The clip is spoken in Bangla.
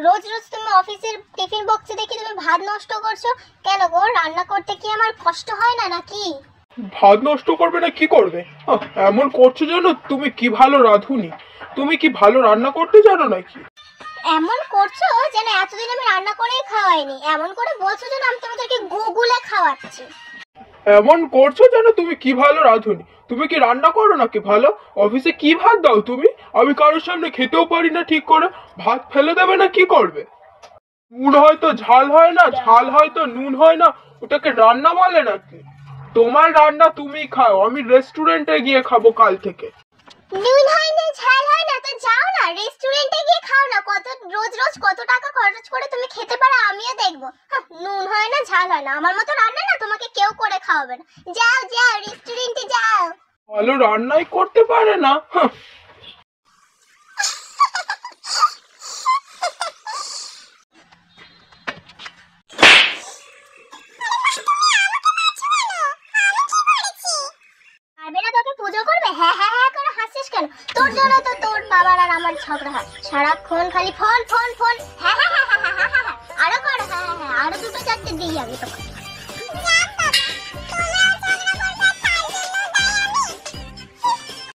রোজ রোজ তুমি অফিসের টিফিন বক্সে দেখি তুমি ভাত নষ্ট করছো কেন গো? রান্না করতে কি আমার কষ্ট হয় না নাকি? ভাত নষ্ট করবে না কি করবে? এমন করছো জানো তুমি কি ভালো রাঁধুনি? তুমি কি ভালো রান্না করতে জানো নাকি? এমন করছো যেন এতদিন আমি রান্না করেই খাওয়াইনি, এমন করে বলছো যেন আমি তোমাদেরকে গুগলে খাওয়াচ্ছি। এমন করছো যেন তুমি কি ভালো রাঁধুনি। তুমি কি রান্না করো নাকি ভালো? অফিসে কি ভাত দাও তুমি? আমি কারোর সামনে খেতেও পারি না ঠিক করে। ভাত ফেলে দেবে না কি করবে? নুন হয়তো ঝাল হয় না, ঝাল হয়তো নুন হয় না, ওটাকে রান্না বলে নাকি? তোমার রান্না তুমি খাও, আমি রেস্টুরেন্টে গিয়ে খাবো কাল থেকে। নুন হয় না ঝাল হয় না তো যাও না রেস্টুরেন্টে গিয়ে খাও না। কত রোজ রোজ কত টাকা খরচ করে তুমি খেতে পারো আমিও দেখবো। নুন হয় না ঝাল হয় না আমার মতো রান্না না তোমাকে কেউ করে খাওয়াবে না। যাও যাও রেস্টুরেন্টে যাও। ভালো রান্নাই করতে পারে না। পারবে না তোকে পুজো করবে? হ্যাঁ হ্যাঁ হ্যাঁ করে হাসিস কেন? তোর জন্য তো তোর বাবার আর আমার ঝগড়া হয় সারাক্ষণ, খালি ফোন ফোন ফোন। হ্যাঁ হ্যাঁ হ্যাঁ হ্যাঁ হ্যাঁ হ্যাঁ আরো কর, হ্যাঁ হ্যাঁ আরো দুটো চারটে দিই আমি তোমাকে।